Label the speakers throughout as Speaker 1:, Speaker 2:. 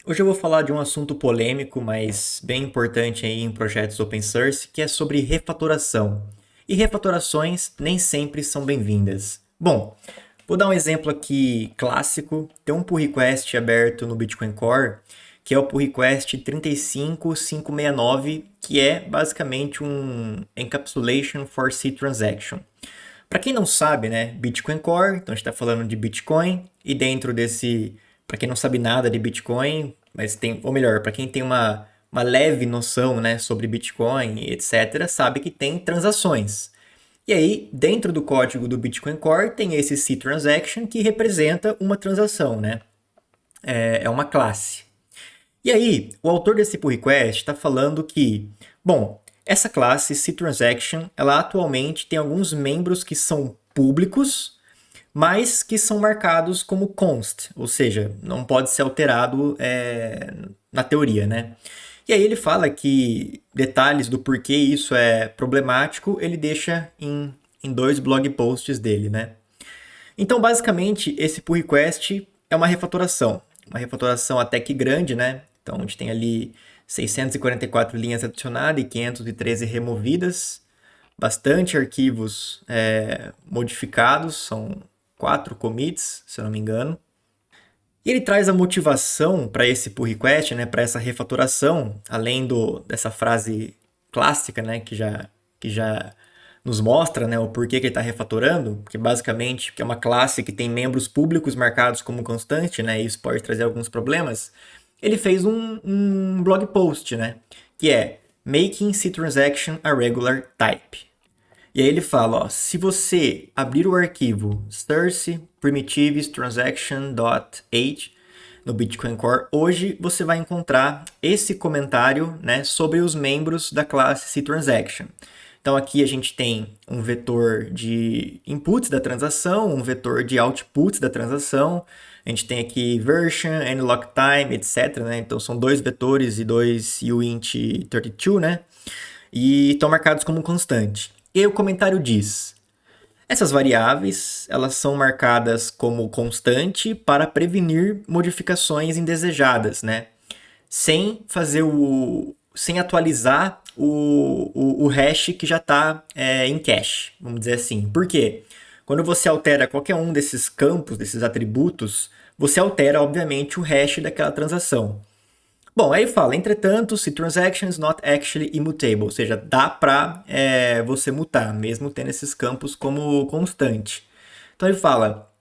Speaker 1: Hoje eu vou falar de um assunto polêmico, mas bem importante aí em projetos open source, que é sobre refatoração. E refatorações nem sempre são bem-vindas. Bom, vou dar um exemplo aqui clássico. Tem um pull request aberto no Bitcoin Core, que é o pull request 35569, que é basicamente um encapsulation for C transaction. Para quem não sabe, né, Bitcoin Core, então a gente está falando de Bitcoin, e dentro desse, para quem não sabe nada de Bitcoin, mas tem, ou melhor, para quem tem uma leve noção, né, sobre Bitcoin, etc., sabe que tem transações. E aí, dentro do código do Bitcoin Core, tem esse C transaction que representa uma transação, né? É uma classe. E aí, o autor desse pull request está falando que, bom, essa classe cTransaction, ela atualmente tem alguns membros que são públicos, mas que são marcados como const, ou seja, não pode ser alterado na teoria, né? E aí ele fala que detalhes do porquê isso é problemático, ele deixa em dois blog posts dele, né? Então, basicamente, esse pull request é uma refatoração até que grande, né? Então, a gente tem ali 644 linhas adicionadas e 513 removidas, bastante arquivos modificados, são 4 commits, se eu não me engano. E ele traz a motivação para esse pull request, né, para essa refatoração, além dessa frase clássica, né, que já nos mostra, né, o porquê que ele está refatorando, que basicamente é uma classe que tem membros públicos marcados como constante, né, e isso pode trazer alguns problemas. Ele fez um blog post, né, que é Making C-Transaction a Regular Type. E aí ele fala, ó, se você abrir o arquivo source primitives transaction.h no Bitcoin Core, hoje você vai encontrar esse comentário, né, sobre os membros da classe cTransaction. Então aqui a gente tem um vetor de inputs da transação, um vetor de outputs da transação, a gente tem aqui version, unlock time, etc, né? Então são dois vetores e dois uint32, né? E estão marcados como constante. E aí o comentário diz: essas variáveis, elas são marcadas como constante para prevenir modificações indesejadas, né? Sem atualizar o hash que já está em cache, vamos dizer assim. Por quê? Quando você altera qualquer um desses campos, desses atributos, você altera, obviamente, o hash daquela transação. Bom, aí fala, entretanto, se transaction is not actually immutable, ou seja, dá para você mutar, mesmo tendo esses campos como constante. Então ele fala,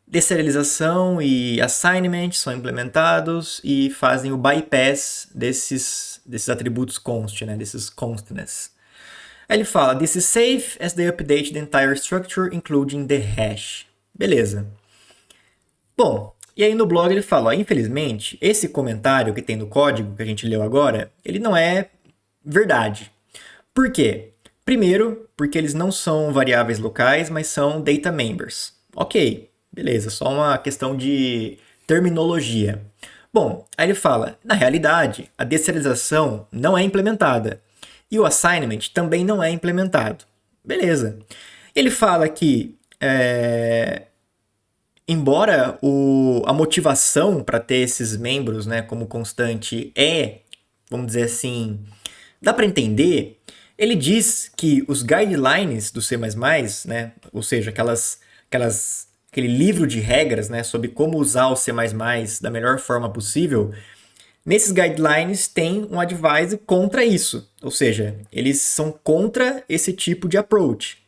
Speaker 1: deserialização e assignment são implementados e fazem o bypass desses atributos const, né, desses constants. Aí ele fala, this is safe as they update the entire structure, including the hash. Beleza. Bom, e aí no blog ele fala, ó, infelizmente, esse comentário que tem no código que a gente leu agora, ele não é verdade. Por quê? Primeiro, porque eles não são variáveis locais, mas são data members. Ok, beleza, só uma questão de terminologia. Bom, aí ele fala, na realidade, a deserialização não é implementada e o assignment também não é implementado. Beleza. Ele fala que embora a motivação para ter esses membros, né, como constante vamos dizer assim, dá para entender, ele diz que os guidelines do C++, né, ou seja, aquele livro de regras, né, sobre como usar o C++ da melhor forma possível, nesses guidelines tem um advice contra isso, ou seja, eles são contra esse tipo de approach.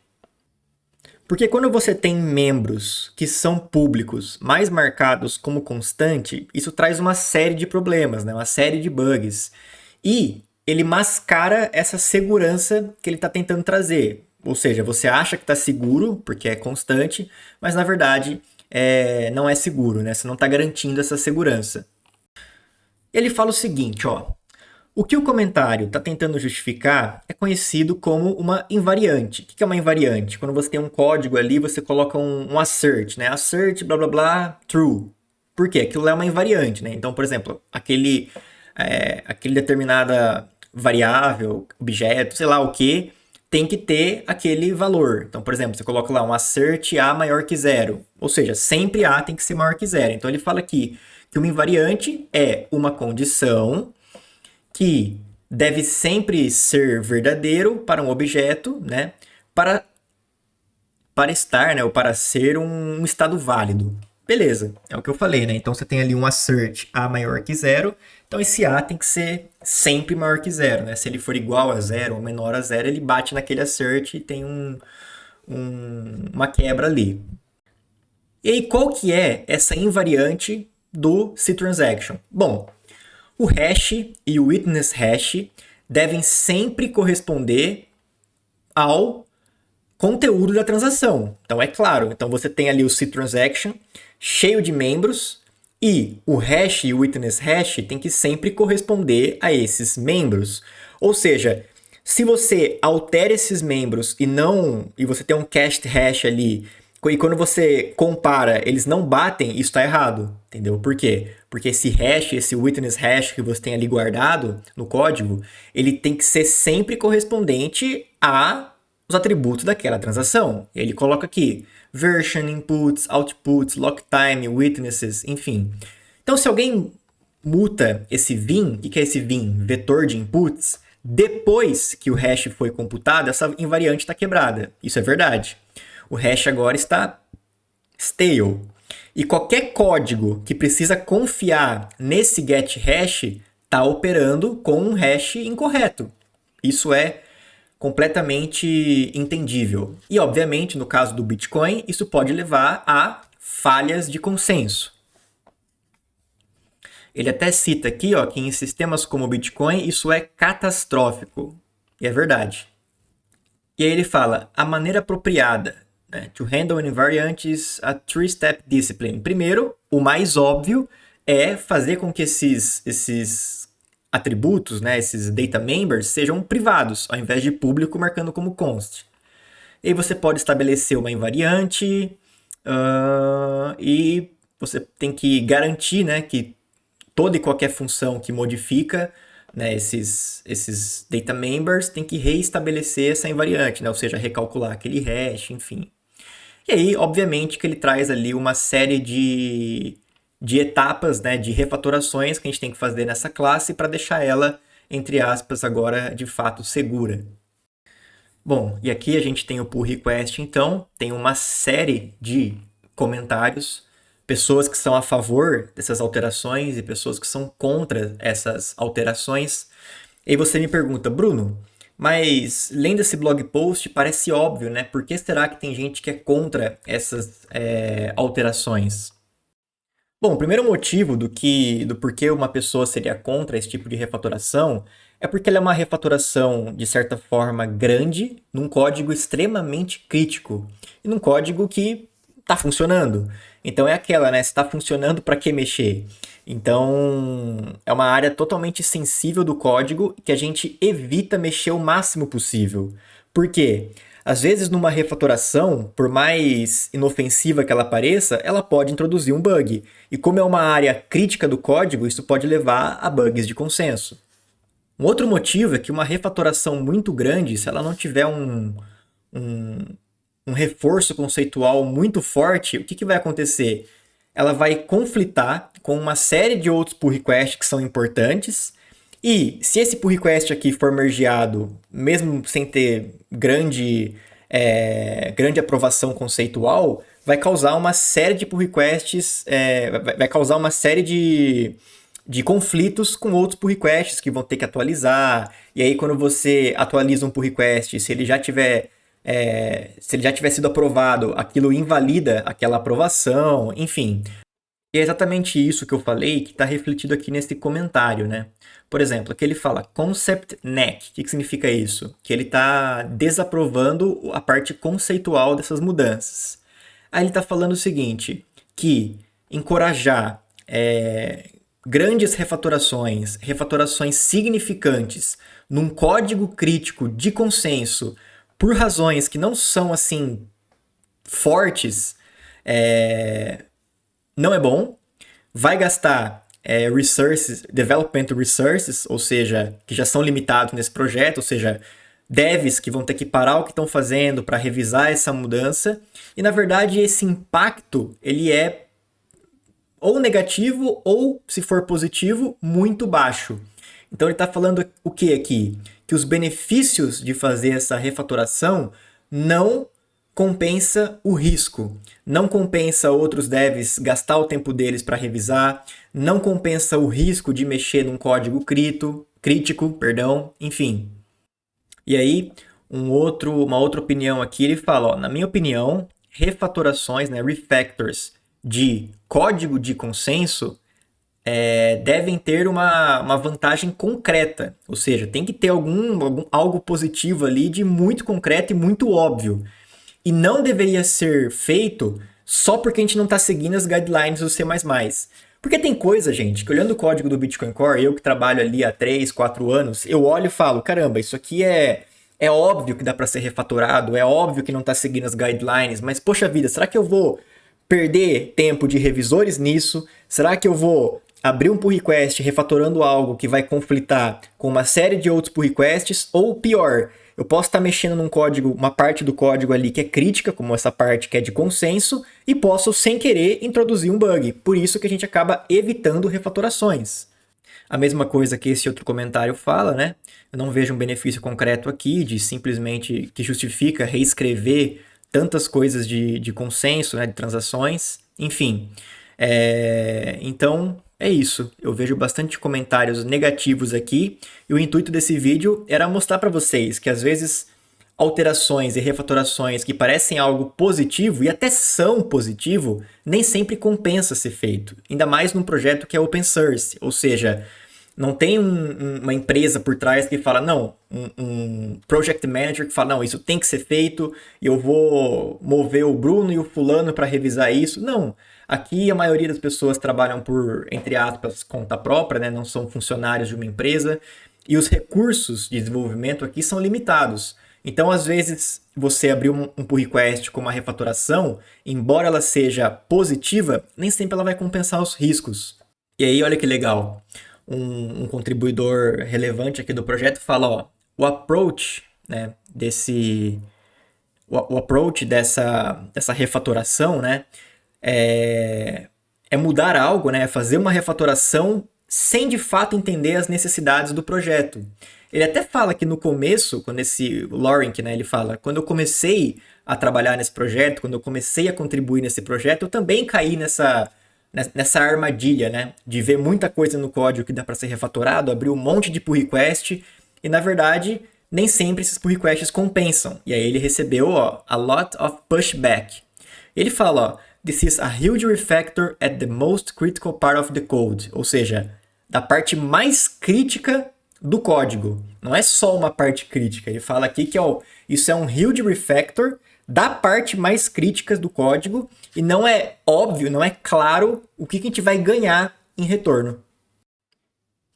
Speaker 1: Porque quando você tem membros que são públicos, mais marcados como constante, isso traz uma série de problemas, né? Uma série de bugs. E ele mascara essa segurança que ele está tentando trazer. Ou seja, você acha que está seguro, porque é constante, mas na verdade não é seguro, né? Você não está garantindo essa segurança. Ele fala o seguinte, ó. O que o comentário está tentando justificar é conhecido como uma invariante. O que é uma invariante? Quando você tem um código ali, você coloca um assert, né? Assert, blá, blá, blá, true. Por quê? Aquilo é uma invariante, né? Então, por exemplo, aquele determinada variável, objeto, sei lá o que, tem que ter aquele valor. Então, por exemplo, você coloca lá um assert A maior que zero. Ou seja, sempre A tem que ser maior que zero. Então, ele fala aqui que uma invariante é uma condição que deve sempre ser verdadeiro para um objeto, né? Para estar, né? Ou para ser um estado válido. Beleza, é o que eu falei, né? Então você tem ali um assert A maior que zero, então esse A tem que ser sempre maior que zero, né? Se ele for igual a zero ou menor a zero, ele bate naquele assert e tem uma quebra ali. E aí, qual que é essa invariante do cTransaction? Bom, o hash e o witness hash devem sempre corresponder ao conteúdo da transação. Então, é claro, então você tem ali o cTransaction cheio de membros e o hash e o witness hash tem que sempre corresponder a esses membros. Ou seja, se você altera esses membros e você tem um cached hash ali, e quando você compara, eles não batem, isso está errado, entendeu? Por quê? Porque esse hash, esse witness hash que você tem ali guardado no código, ele tem que ser sempre correspondente a os atributos daquela transação. Ele coloca aqui version, inputs, outputs, lock time, witnesses, enfim. Então, se alguém muta esse vim, o que é esse vim? Vetor de inputs. Depois que o hash foi computado, essa invariante está quebrada. Isso é verdade. O hash agora está stale. E qualquer código que precisa confiar nesse get hash está operando com um hash incorreto. Isso é completamente entendível. E, obviamente, no caso do Bitcoin, isso pode levar a falhas de consenso. Ele até cita aqui, ó, que em sistemas como o Bitcoin isso é catastrófico. E é verdade. E aí ele fala, a maneira apropriada, né, to handle an invariant is a three-step discipline. Primeiro, o mais óbvio é fazer com que esses atributos, né, esses data members, sejam privados, ao invés de público marcando como const. E aí você pode estabelecer uma invariante e você tem que garantir, né, que toda e qualquer função que modifica, né, esses data members tem que reestabelecer essa invariante, né, ou seja, recalcular aquele hash, enfim. E aí, obviamente, que ele traz ali uma série de etapas, né, de refatorações que a gente tem que fazer nessa classe para deixar ela, entre aspas, agora de fato segura. Bom, e aqui a gente tem o pull request, então, tem uma série de comentários, pessoas que são a favor dessas alterações e pessoas que são contra essas alterações. E aí você me pergunta, Bruno, mas lendo esse blog post parece óbvio, né? Por que será que tem gente que é contra essas alterações? Bom, o primeiro motivo do porquê uma pessoa seria contra esse tipo de refatoração é porque ela é uma refatoração, de certa forma, grande, num código extremamente crítico e num código que está funcionando. Então é aquela, né? Se está funcionando, para que mexer? Então é uma área totalmente sensível do código que a gente evita mexer o máximo possível. Por quê? Às vezes, numa refatoração, por mais inofensiva que ela pareça, ela pode introduzir um bug. E como é uma área crítica do código, isso pode levar a bugs de consenso. Um outro motivo é que uma refatoração muito grande, se ela não tiver um reforço conceitual muito forte, o que vai acontecer? Ela vai conflitar com uma série de outros pull requests que são importantes. E se esse pull request aqui for mergeado, mesmo sem ter grande aprovação conceitual, vai causar uma série de pull requests, vai causar uma série de conflitos com outros pull requests que vão ter que atualizar. E aí, quando você atualiza um pull request, se ele já tiver sido aprovado, aquilo invalida aquela aprovação, enfim. E é exatamente isso que eu falei que está refletido aqui nesse comentário, né? Por exemplo, aqui ele fala concept neck. O que significa isso? Que ele está desaprovando a parte conceitual dessas mudanças. Aí ele está falando o seguinte, que encorajar grandes refatorações significantes num código crítico de consenso por razões que não são assim fortes, não é bom, vai gastar development resources, ou seja, que já são limitados nesse projeto, ou seja, devs que vão ter que parar o que estão fazendo para revisar essa mudança, e na verdade esse impacto ele é ou negativo ou, se for positivo, muito baixo. Então ele está falando o que aqui? Que os benefícios de fazer essa refatoração não compensa o risco, não compensa outros devs gastar o tempo deles para revisar, não compensa o risco de mexer num código crítico, enfim. E aí, uma outra opinião aqui, ele fala, ó, na minha opinião, refatorações, né, refactors de código de consenso devem ter uma vantagem concreta, ou seja, tem que ter algo positivo ali de muito concreto e muito óbvio. E não deveria ser feito só porque a gente não está seguindo as guidelines do C++. Porque tem coisa, gente, que olhando o código do Bitcoin Core, eu que trabalho ali há 3, 4 anos, eu olho e falo, caramba, isso aqui é óbvio que dá para ser refatorado, é óbvio que não está seguindo as guidelines, mas poxa vida, será que eu vou perder tempo de revisores nisso? Será que eu vou abrir um pull request refatorando algo que vai conflitar com uma série de outros pull requests? Ou pior, eu posso estar mexendo num código, uma parte do código ali que é crítica, como essa parte que é de consenso, e posso, sem querer, introduzir um bug. Por isso que a gente acaba evitando refatorações. A mesma coisa que esse outro comentário fala, né? Eu não vejo um benefício concreto aqui de simplesmente que justifica reescrever tantas coisas de consenso, né, de transações, enfim. Então, é isso. Eu vejo bastante comentários negativos aqui e o intuito desse vídeo era mostrar para vocês que às vezes alterações e refatorações que parecem algo positivo e até são positivo, nem sempre compensa ser feito. Ainda mais num projeto que é open source, ou seja, não tem uma empresa por trás que fala, não, um project manager que fala, não, isso tem que ser feito e eu vou mover o Bruno e o fulano para revisar isso. Não, aqui a maioria das pessoas trabalham por, entre aspas, conta própria, né? Não são funcionários de uma empresa e os recursos de desenvolvimento aqui são limitados. Então, às vezes, você abrir um pull request com uma refatoração, embora ela seja positiva, nem sempre ela vai compensar os riscos. E aí, olha que legal. Um contribuidor relevante aqui do projeto fala, ó, o approach, né, o approach dessa refatoração, né, é mudar algo, né, fazer uma refatoração sem de fato entender as necessidades do projeto. Ele até fala que no começo, quando esse Lorenc, né, ele fala, quando eu comecei a trabalhar nesse projeto, quando eu comecei a contribuir nesse projeto, eu também caí nessa armadilha, né, de ver muita coisa no código que dá para ser refatorado, abrir um monte de pull request e na verdade nem sempre esses pull requests compensam. E aí ele recebeu, ó, a lot of pushback. Ele fala, ó, this is a huge refactor at the most critical part of the code, ou seja, da parte mais crítica do código. Não é só uma parte crítica. Ele fala aqui que ó, isso é um huge refactor da parte mais crítica do código e não é óbvio, não é claro o que a gente vai ganhar em retorno.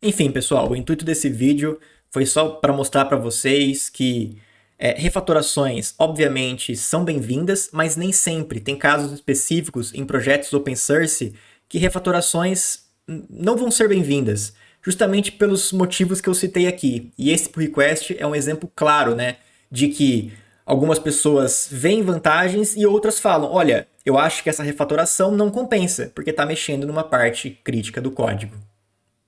Speaker 1: Enfim, pessoal, o intuito desse vídeo foi só para mostrar para vocês que refatorações, obviamente, são bem-vindas, mas nem sempre. Tem casos específicos em projetos open source que refatorações não vão ser bem-vindas, justamente pelos motivos que eu citei aqui. E esse pull request é um exemplo claro, né, de que algumas pessoas veem vantagens e outras falam, olha, eu acho que essa refatoração não compensa, porque está mexendo numa parte crítica do código.